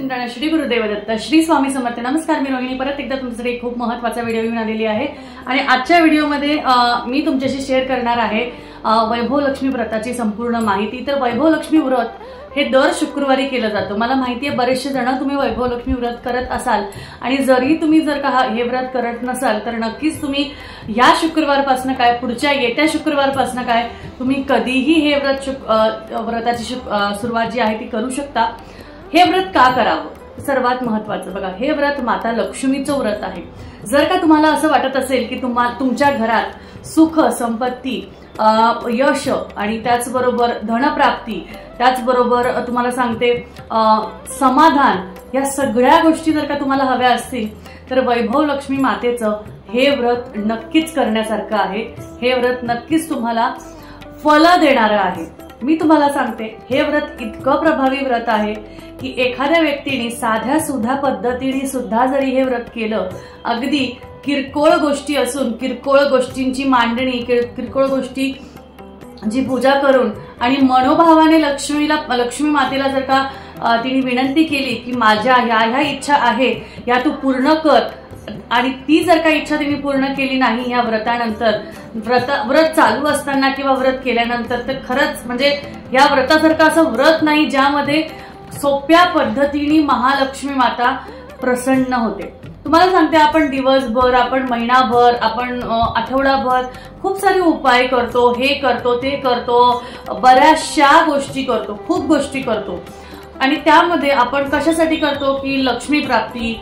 स्वामींद्रायण, श्री गुरुदेव दत्त, श्री स्वामी समर्थ. नमस्कार, मी रोहिणी परत एकदा तुमच्यासाठी एक खूप महत्त्वाचा व्हिडिओ घेऊन आलेली आहे. आणि आजच्या व्हिडिओमध्ये मी तुमच्याशी शेअर करणार आहे वैभव लक्ष्मी व्रताची संपूर्ण माहिती. तर वैभव लक्ष्मी व्रत हे दर शुक्रवारी केलं जातं. मला माहिती आहे बरेचसे जण तुम्ही वैभव लक्ष्मी व्रत करत असाल आणि जरी तुम्ही जर का हे व्रत करत नसाल तर नक्कीच तुम्ही या शुक्रवारपासून काय पुढच्या येत्या शुक्रवारपासून काय तुम्ही कधीही हे व्रताची सुरुवात जी आहे ती करू शकता. हे व्रत का करावं? सर्वात महत्वाचं बघा, हे व्रत माता लक्ष्मीचं व्रत आहे. जर का तुम्हाला असं वाटत असेल की तुमच्या घरात सुख, संपत्ती, यश आणि त्याचबरोबर धनप्राप्ती, त्याचबरोबर तुम्हाला सांगते समाधान, या सगळ्या गोष्टी जर का तुम्हाला हव्या असतील तर वैभव लक्ष्मी मातेचं हे व्रत नक्कीच करण्यासारखं आहे. हे व्रत नक्कीच तुम्हाला फल देणारं आहे. मी तुम्हाला सांगते, हे व्रत इतकं प्रभावी व्रत आहे की एखाद्या व्यक्तीने साध्या सुद्धा पद्धतीने सुद्धा जरी हे व्रत केलं, अगदी किरकोळ गोष्टी असून किरकोळ गोष्टींची मांडणी, किरकोळ गोष्टी जी पूजा करून आणि मनोभावाने लक्ष्मी मातेला जर का तिने विनंती केली की माझ्या ह्या इच्छा आहे या तू पूर्ण कर, आणि ती जर का इच्छा तिने पूर्ण केली नाही या व्रतानंतर, व्रत चालू असताना किंवा व्रत केल्यानंतर, तर खरंच म्हणजे या व्रतासारखं असं व्रत नाही ज्यामध्ये सोप्या पद्धतीने महालक्ष्मी माता प्रसन्न होते. तुम्हाला सांगते, आपण दिवसभर, आपण महिनाभर, आपण आठवडाभर खूप सारे उपाय करतो, हे करतो, ते करतो, बऱ्याचशा गोष्टी करतो, खूप गोष्टी करतो. आणि त्यामध्ये आपण कशासाठी करतो की लक्ष्मी प्राप्ती,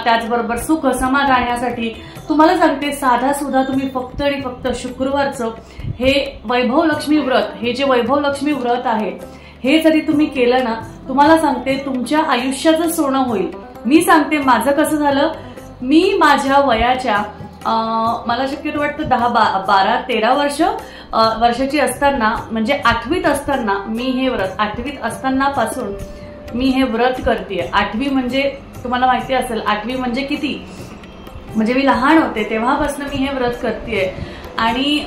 त्याचबरोबर सुख, समाधान यासाठी. तुम्हाला सांगते, साधा सुद्धा तुम्ही फक्त आणि फक्त शुक्रवारचं हे वैभव लक्ष्मी व्रत, हे जे वैभव लक्ष्मी व्रत आहे, हे जरी तुम्ही केलं ना, तुम्हाला सांगते तुमच्या आयुष्याचं सोनं होईल. मी सांगते माझं कसं झालं. मी माझ्या वयाच्या मला शक्यतो वाटतं 12-13 वर्षाची असताना, म्हणजे 8वीत असताना मी हे व्रत, 8वीत असताना पासून मी हे व्रत करतेय. 8वी म्हणजे तुम्हाला माहिती असेल 8वी म्हणजे किती, म्हणजे मी लहान होते तेव्हापासून मी हे व्रत करतेय. आणि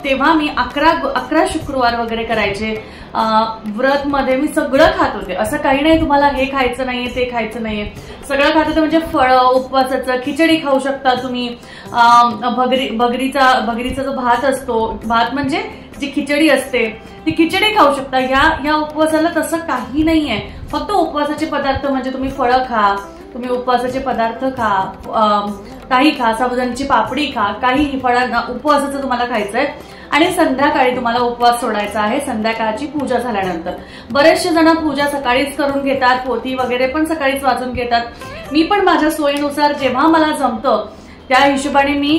तेव्हा मी 11 शुक्रवार वगैरे करायचे. व्रत मध्ये मी सगळं खात होते. असं काही नाही तुम्हाला हे खायचं नाहीये, ते खायचं नाहीये, सगळं खात होते. म्हणजे फळं, उपवासाचं, खिचडी खाऊ शकता तुम्ही, भगरीचा जो भात असतो, भात म्हणजे जी खिचडी असते ती खिचडी खाऊ शकता. या उपवासाला तसं काही नाहीये. फक्त उपवासाचे पदार्थ म्हणजे तुम्ही फळं खा, तुम्ही उपवासाचे पदार्थ खा, काही खा, साबुदाण्याची पापडी खा, काही फळांना उपवासाचं तुम्हाला खायचंय. आणि संध्याकाळी तुम्हाला उपवास सोडायचा आहे संध्याकाळची पूजा झाल्यानंतर. बरेचसे जण पूजा सकाळीच करून घेतात, पोथी वगैरे पण सकाळीच वाचून घेतात. मी पण माझ्या सोयीनुसार जेव्हा मला जमतं त्या हिशोबाने मी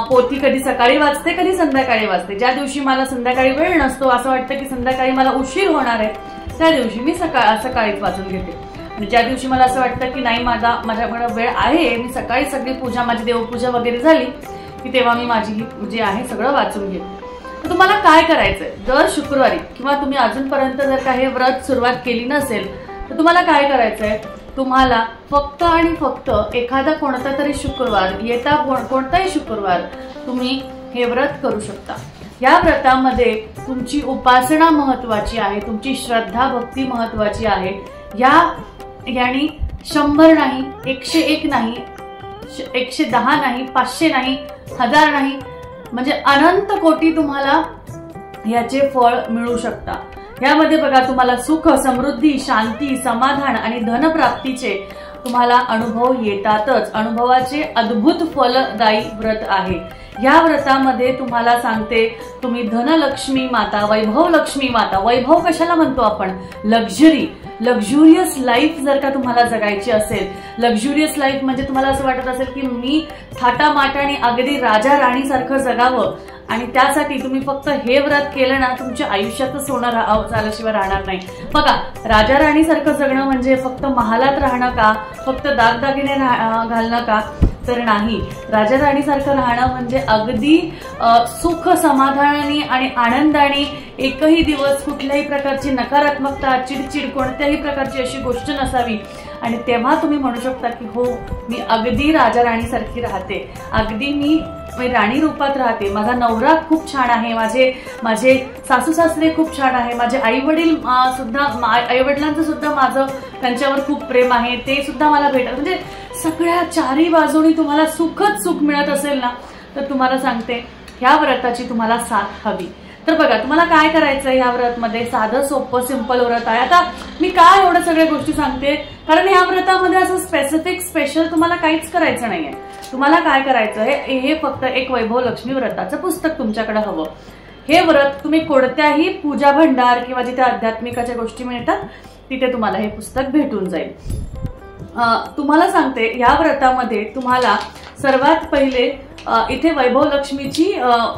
पोथी कधी सकाळी वाचते, कधी संध्याकाळी वाचते. ज्या दिवशी मला संध्याकाळी वेळ नसतो, असं वाटतं की संध्याकाळी मला उशीर होणार आहे, त्या दिवशी मी सकाळीच वाचून घेते. आणि ज्या दिवशी मला असं वाटतं की नाही माझ्याकडे वेळ आहे, मी सकाळी सगळी पूजा, माझी देवपूजा वगैरे झाली की तेव्हा मी माझी जे आहे सगळं वाचून घेते. तर तुम्हाला काय करायचंय, दर शुक्रवारी, किंवा तुम्ही अजूनपर्यंत जर का हे व्रत सुरुवात केली नसेल तर तुम्हाला काय करायचंय, तुम्हाला फक्त आणि फक्त एखादा कोणता तरी शुक्रवार, येता कोणताही शुक्रवार तुम्ही हे व्रत करू शकता. या व्रतामध्ये तुमची उपासना महत्वाची आहे, तुमची श्रद्धा भक्ती महत्वाची आहे. यानी 100 नाही, 101 नाही, 110 नाही, 500 नाही, 1000 नाही, म्हणजे अनंत कोटी तुम्हाला याचे फळ मिळू शकता. यामध्ये बघा, तुम्हाला सुख, समृद्धी, शांती, समाधान आणि धनप्राप्तीचे तुम्हाला अनुभव येतातच. अनुभवाचे अद्भुत फलदायी व्रत आहे. या व्रतामध्ये तुम्हाला सांगते, तुम्ही धनलक्ष्मी माता, वैभव लक्ष्मी माता, वैभव कशाला म्हणतो आपण, लक्झुरियस लाईफ जर का तुम्हाला जगायची असेल, लक्झुरियस लाईफ म्हणजे तुम्हाला असं वाटत असेल की मी थाटामाटाने अगदी राजा राणी सारखं जगावं, आणि त्यासाठी तुम्ही फक्त हे व्रत केलं ना, तुमच्या आयुष्याचं सोनं झाल्याशिवाय राहणार नाही. बघा, राजा राणी सारखं जगणं म्हणजे फक्त महालात राहणं का, फक्त दागदागिने घालणं का, तर नाही. राजा राणी सारखं राहणं म्हणजे अगदी सुख, समाधानाने आणि आनंदाने, एकही दिवस कुठल्याही प्रकारची नकारात्मकता, चिडचिड, कोणत्याही प्रकारची अशी गोष्ट नसावी, आणि तेव्हा तुम्ही म्हणू शकता की हो, मी अगदी राजा राणीसारखी राहते, अगदी मी राणी रूपात राहते, माझा नवरा खूप छान आहे, माझे सासू सासरे खूप छान आहे, माझे आई वडील सुद्धा, आई वडिलांचं सुद्धा माझं त्यांच्यावर खूप प्रेम आहे, ते सुद्धा मला भेटत. म्हणजे सगळ्या चारी बाजूनी तुम्हाला सुखच सुख मिळत असेल ना, तर तुम्हाला सांगते ह्या व्रताची तुम्हाला साथ हवी. तर बघा, तुम्हाला काय करायचं ह्या व्रतमध्ये, साधं सोपं सिंपल व्रत आहे. आता मी काय एवढ्या सगळ्या गोष्टी सांगते, कारण ह्या व्रतामध्ये असं स्पेसिफिक तुम्हाला काहीच करायचं नाहीये. तुम्हाला काय करायचं आहे, हे फक्त एक वैभव लक्ष्मी व्रताचं पुस्तक तुमच्याकडे हवं. हे व्रत तुम्ही कोणत्याही पूजा भंडार किंवा जिथे आध्यात्मिकाच्या गोष्टी मिळतात तिथे तुम्हाला हे पुस्तक भेटून जाईल. तुम्हाला सांगते, या व्रतामध्ये तुम्हाला सर्वात पहिले इथे वैभव लक्ष्मीची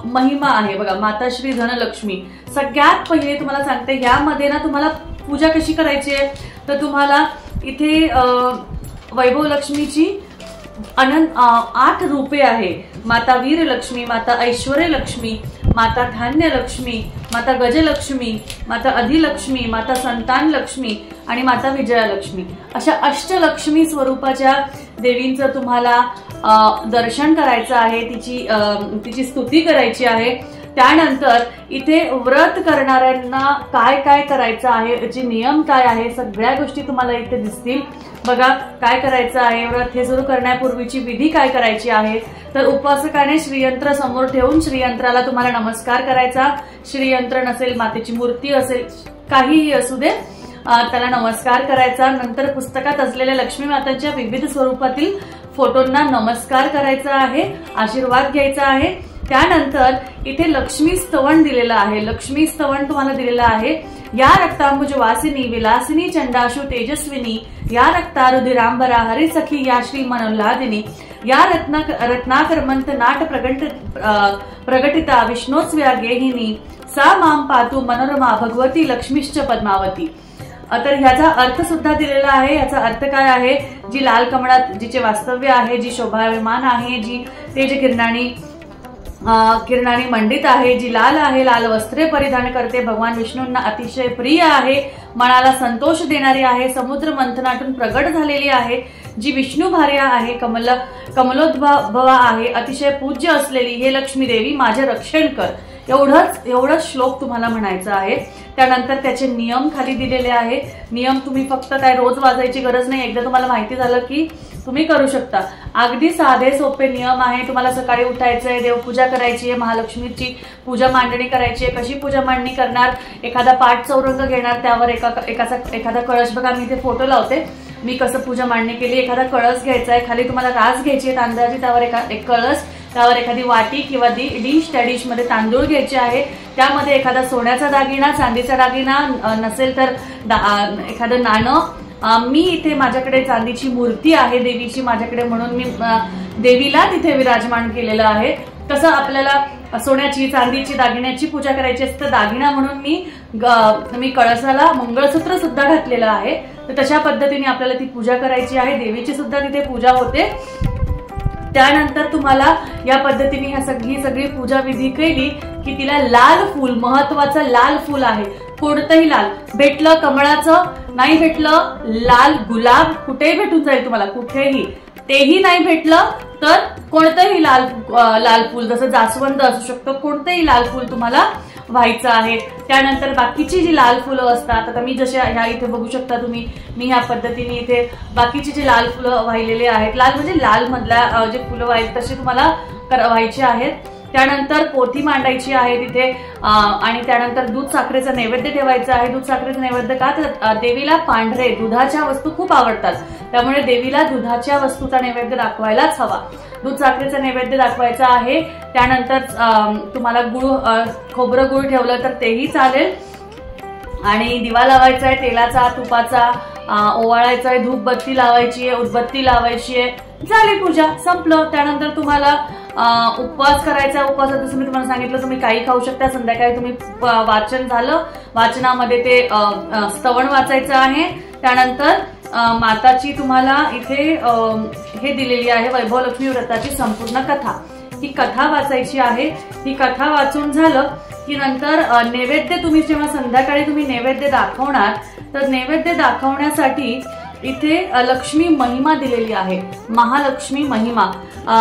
महिमा आहे बघा, माताश्री धनलक्ष्मी. सगळ्यात पहिले तुम्हाला सांगते, यामध्ये ना तुम्हाला पूजा कशी करायची आहे, तर तुम्हाला इथे वैभव लक्ष्मीची 8 रूपे आहे. माता वीर लक्ष्मी, माता ऐश्वर्य लक्ष्मी, माता धान्य लक्ष्मी, माता गजलक्ष्मी, माता अधिलक्ष्मी, माता संतान लक्ष्मी आणि माता विजयालक्ष्मी. अशा अष्टलक्ष्मी स्वरूपाच्या देवींचं तुम्हाला दर्शन करायचं आहे, तिची स्तुती करायची आहे. त्यानंतर इथे व्रत करणाऱ्यांना काय काय करायचं आहे, याचे नियम काय आहे, सगळ्या गोष्टी तुम्हाला इथे दिसतील. बघा काय करायचं आहे, व्रत हे सुरू करण्यापूर्वीची विधी काय करायची आहे. तर उपासकाने श्रीयंत्र समोर ठेवून श्रीयंत्राला तुम्हाला नमस्कार करायचा. श्रीयंत्र नसेल, मातेची मूर्ती असेल, काहीही असू दे, त्याला नमस्कार करायचा. नंतर पुस्तकात असलेल्या लक्ष्मी मातांच्या विविध स्वरूपातील फोटोंना नमस्कार करायचा आहे, आशीर्वाद घ्यायचा आहे. त्यानंतर इथे लक्ष्मी स्तवन दिलेलं आहे. लक्ष्मी स्तवन तुम्हाला दिलेलं आहे. या रक्तांबुज वासिनी विलासिनी चंडाशु तेजस्विनी, या रक्ता रुधिरांबरा हरिसखी या श्री मनोल्लादिनी, या रत्नाकर मंत नाट प्रगटिता विष्णोस्व्या गेहिनी, सा माम पातु मनोरमा भगवती लक्ष्मीश्च पद्मावती. तर ह्याचा अर्थ सुद्धा दिलेला आहे. याचा अर्थ काय आहे, जी लाल कमळात जिचे वास्तव्य आहे, जी शोभायमान आहे, जी तेज किरणाने मंडित आहे, जी लाल आहे, लाल वस्त्रे परिधान करते, भगवान विष्णूंना अतिशय प्रिय आहे, मनाला संतोष देणारी आहे, समुद्र मंथनातून प्रगट झालेली आहे, जी विष्णू भार्या आहे, कमलोद्भवा आहे, अतिशय पूज्य असलेली हे लक्ष्मी देवी माझे रक्षण कर. एवढंच श्लोक तुम्हाला म्हणायचं आहे. त्यानंतर त्याचे नियम खाली दिलेले आहे. नियम तुम्ही फक्त काय रोज वाजायची गरज नाही, एकदा तुम्हाला माहिती झालं की तुम्ही करू शकता. अगदी साधे सोपे नियम आहे. तुम्हाला सकाळी उठायचंय, देवपूजा करायची आहे, महालक्ष्मीची पूजा मांडणी करायची आहे. कशी पूजा मांडणी करणार, एखादा पाठ चौरंग घेणार, त्यावर एखादा कळश, बघा मी इथे फोटो लावते, मी कसं पूजा मांडणी केली. एखादा कळस घ्यायचा आहे, खाली तुम्हाला रास घ्यायची आहे तांदळाची, त्यावर एक कळस, त्यावर एखादी वाटी किंवा डिश, त्या डिश मध्ये तांदूळ घ्यायचे आहे, त्यामध्ये एखादा सोन्याचा दागिना, चांदीचा दागिना नसेल तर एखादं नाणं. मी इथे माझ्याकडे चांदीची मूर्ती आहे देवीची माझ्याकडे, म्हणून मी देवीला तिथे विराजमान केलेलं आहे. कसं आपल्याला सोन्याची चांदीची दागिन्याची पूजा करायची असते, दागिना म्हणून मी कळसाला मंगळसूत्र सुद्धा घातलेलं आहे. तर तशा पद्धतीने आपल्याला ती पूजा करायची आहे. देवीची सुद्धा तिथे पूजा होते. त्यानंतर तुम्हाला या पद्धतीने ही सगळी पूजा विधी केली की तिला लाल फूल, महत्वाचं लाल फूल आहे, कोणतंही लाल भेटलं, कमळाचं नाही भेटलं, लाल गुलाब कुठेही भेटून जाईल तुम्हाला, कुठेही. तेही नाही भेटलं तर कोणतंही लाल फूल, जसं जास्वंद असू शकतं, कोणतंही लाल फूल तुम्हाला व्हायचं आहे. त्यानंतर बाकीची जी लाल फुलं असतात, आता मी जशा ह्या इथे बघू शकता तुम्ही, मी ह्या पद्धतीने इथे बाकीची जी लाल फुलं वाहिलेले आहेत, लाल म्हणजे लाल मधल्या जे फुलं वाहिले तसे तुम्हाला व्हायचे आहेत. त्यानंतर पोथी मांडायची आहे तिथे, आणि त्यानंतर दूध साखरेचा नैवेद्य ठेवायचा आहे. दूध साखरेचा नैवेद्य का, तर देवीला पांढरे दुधाच्या वस्तू खूप आवडतात, त्यामुळे देवीला दुधाच्या वस्तूचा नैवेद्य दाखवायलाच हवा. दूध साखरेचा नैवेद्य दाखवायचा आहे. त्यानंतर तुम्हाला खोबरं गुळ ठेवलं तर तेही चालेल. आणि दिवा लावायचा आहे तेलाचा, तुपाचा, ओवाळायचा आहे, धूपबत्ती लावायची आहे, उदबत्ती लावायची आहे, झाली पूजा, संपलं. त्यानंतर तुम्हाला उपवास करायचा. उपवासात जसं मी तुम्हाला सांगितलं, तुम्ही काही खाऊ शकता. संध्याकाळी तुम्ही वाचन झालं, वाचनामध्ये ते स्तवन वाचायचं आहे. त्यानंतर माताची तुम्हाला इथे हे दिलेली आहे, वैभव लक्ष्मी व्रताची संपूर्ण कथा, ही कथा वाचायची आहे. ही कथा वाचून झालं की नंतर नैवेद्य तुम्ही जेव्हा संध्याकाळी तुम्ही नैवेद्य दाखवणार, तर नैवेद्य दाखवण्यासाठी इथे लक्ष्मी महिमा दिलेली आहे, महालक्ष्मी महिमा।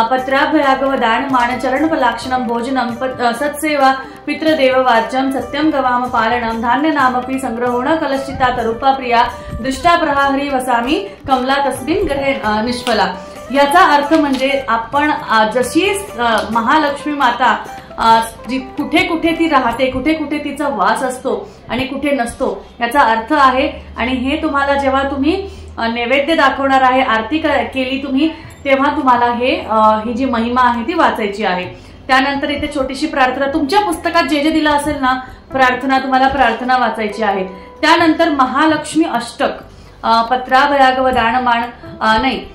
पत्राभयागवदान मानचरण पलाक्षणम भोजनम सत्सेवा पितृदेव वाच्यम सत्यम गवाम पालनम धान्य नामपि संग्रहोण कलश्चिता तरुपा प्रिया दृष्टा प्रहारी वसामी कमला तस्मिन ग्रहे निष्फला। याचा अर्थ म्हणजे आपण जशी महालक्ष्मी माता कुठे कुठे ती राहते, कुठे कुठे तिचा वास असतो आणि कुठे नसतो याचा अर्थ आहे। आणि हे तुम्हाला जेव्हा तुम्ही नैवेद्य दाखवणार आहे, आरती केली तुम्ही, तेव्हा तुम्हाला ही जी महिमा आहे ती वाचायची आहे। त्यानंतर इथे छोटीशी प्रार्थना, तुमच्या पुस्तकात जे जे दिलं असेल ना प्रार्थना, तुम्हाला प्रार्थना वाचायची आहे। त्यानंतर महालक्ष्मी अष्टक, पत्राभयागवदानमाण नाही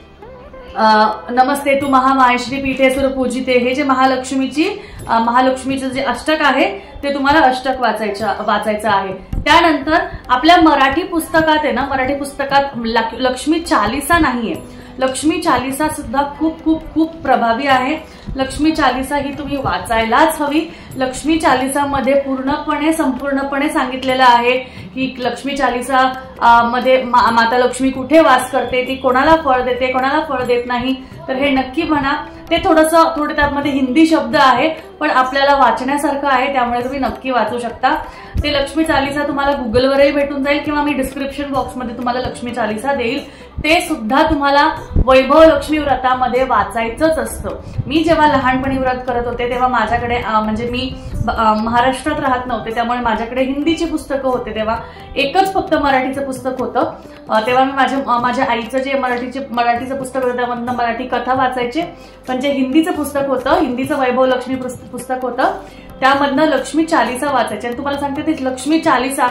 नमस्ते तू महामायश्री पीठे सुर पूजिते, हे जे महालक्ष्मीचं जे अष्टक आहे ते तुम्हाला अष्टक वाचायचं आहे। त्यानंतर आपल्या मराठी पुस्तकात आहे ना, मराठी पुस्तकात लक्ष्मी चालीसा नाहीये। लक्ष्मी चालीसा सुद्धा खूप खूप खूप प्रभावी आहे। लक्ष्मी चालीसा ही तुम्ही वाचायलाच हवी। लक्ष्मी चालीसामध्ये संपूर्णपणे सांगितलेलं आहे की लक्ष्मी चालीसा मध्ये माता लक्ष्मी कुठे वास करते, ती कोणाला फळ देते, कोणाला फळ देत नाही, तर हे नक्की म्हणा। ते थोडे त्यामध्ये हिंदी शब्द आहे पण आपल्याला वाचण्यासारखं आहे, त्यामुळे तुम्ही नक्की वाचू शकता। ते लक्ष्मी चालीसा तुम्हाला गुगलवरही भेटून जाईल किंवा मी डिस्क्रिप्शन बॉक्समध्ये तुम्हाला लक्ष्मी चालीसा देईल, ते सुद्धा तुम्हाला वैभव लक्ष्मी व्रतामध्ये वाचायचंच असतं। मी जेव्हा लहानपणी व्रत करत होते तेव्हा माझ्याकडे म्हणजे मी महाराष्ट्रात राहत नव्हते, त्यामुळे माझ्याकडे हिंदीची पुस्तकं होते, तेव्हा एकच फक्त मराठीचं पुस्तक होतं। तेव्हा मी माझ्या आईचं जे मराठीचं पुस्तक होतं त्यामधनं मराठी कथा वाचायचे, पण जे हिंदीचं पुस्तक होतं, हिंदीचं वैभव लक्ष्मी पुस्तक होतं, त्यामधनं लक्ष्मी चालीसा वाचायची। आणि तुम्हाला सांगते ती लक्ष्मी चालीसा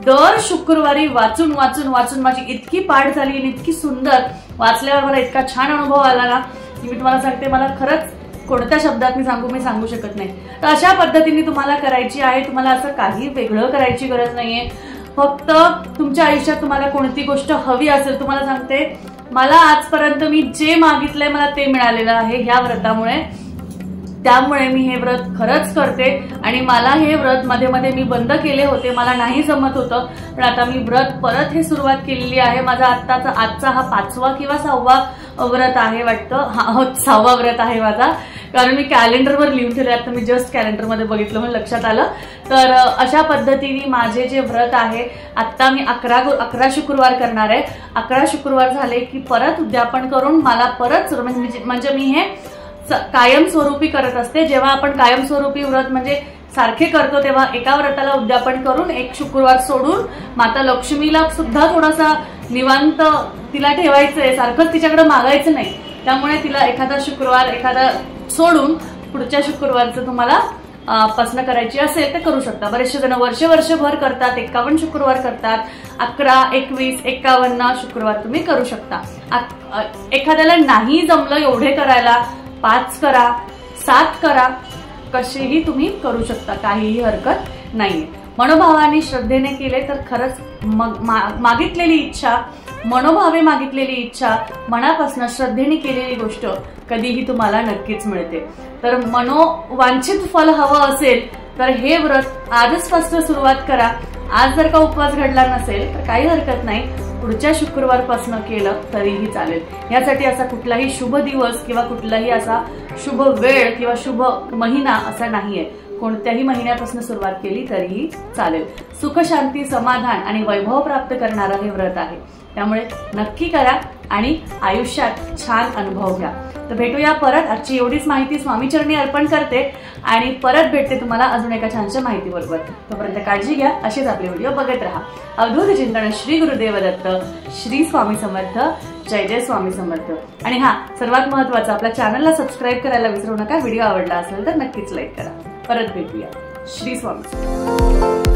दर शुक्रवारी वाचून वाचून वाचून माझी इतकी पाठ झाली आणि इतकी सुंदर, वाचल्यावर मला इतका छान अनुभव आला ना की मी तुम्हाला सांगते, मला खरंच कोणत्या शब्दात मी सांगू शकत नाही। तर अशा पद्धतीने तुम्हाला करायची आहे। तुम्हाला असं काही वेगळं करायची गरज नाहीये, फक्त तुमच्या आयुष्यात तुम्हाला कोणती गोष्ट हवी असेल, तुम्हाला सांगते मला आजपर्यंत मी जे मागितलंय मला ते मिळालेलं आहे ह्या व्रतामुळे, त्यामुळे मी हे व्रत खरंच करते। आणि मला हे व्रत मध्ये मध्ये मी बंद केले होते, मला नाही जमत होतं, पण आता मी व्रत परत हे सुरुवात केलेली आहे। माझा आजचा हा 5वा किंवा 6वा व्रत आहे वाटतं, 6वा व्रत आहे माझा, कारण मी कॅलेंडरवर लिहून ठेवले, आता मी जस्ट कॅलेंडरमध्ये बघितलं म्हणून लक्षात आलं। तर अशा पद्धतीने माझे जे व्रत आहे, आता मी 11 शुक्रवार करणार आहे। 11 शुक्रवार झाले की परत उद्यापन करून मला परत म्हणजे मी हे कायमस्वरूपी करत असते। जेव्हा आपण कायमस्वरूपी व्रत म्हणजे सारखे करतो तेव्हा एका व्रताला उद्यापन करून एक शुक्रवार सोडून माता लक्ष्मीला सुद्धा थोडासा निवांत तिला ठेवायचंय, सारखंच तिच्याकडे मागायचं नाही, त्यामुळे तिला एखादा शुक्रवार सोडून पुढच्या शुक्रवारचं तुम्हाला पासना करायची असेल तर करू शकता। बरेचसे जण वर्षभर करतात, 51 शुक्रवार करतात, 11, 21, 51 शुक्रवार तुम्ही करू शकता। एखाद्याला नाही जमलं एवढे करायला, 5 करा, 7 करा, कसेही तुम्ही करू शकता, काहीही हरकत नाहीये। मनोभावाने श्रद्धेने केले तर खरंच मागितलेली इच्छा, मनोभावे मागितलेली इच्छा, मनापासून श्रद्धेने केलेली गोष्ट कधीही तुम्हाला नक्कीच मिळते। तर मनोवांछित फल हवं असेल तर हे व्रत आजच पासून सुरुवात करा। आज जर का उपवास घडला नसेल तर काही हरकत नाही, पुढच्या शुक्रवारपासून केलं तरीही चालेल। यासाठी असा कुठलाही शुभ दिवस किंवा कुठलाही असा शुभ वेळ किंवा शुभ महिना असा नाहीये, कोणत्याही महिन्यापासून सुरुवात केली तरीही चालेल। सुख शांती समाधान आणि वैभव प्राप्त करणारं हे व्रत आहे, त्यामुळे नक्की करा आणि आयुष्यात छान अनुभव घ्या। तर भेटूया परत, आजची एवढीच माहिती स्वामीचरणी अर्पण करते आणि परत भेटते तुम्हाला अजून एका छानशा माहितीबरोबर। तोपर्यंत काळजी घ्या, असेच आपले व्हिडिओ बघत राहा। अवधूत चिंतन, श्री गुरुदेव दत्त, श्री स्वामी समर्थ, जय जय स्वामी समर्थ। आणि सर्वात महत्त्वाचं, आपल्या चॅनलला सबस्क्राईब करायला विसरू नका। व्हिडिओ आवडला असेल तर नक्कीच लाईक करा। परत भेटूया, श्री स्वामी।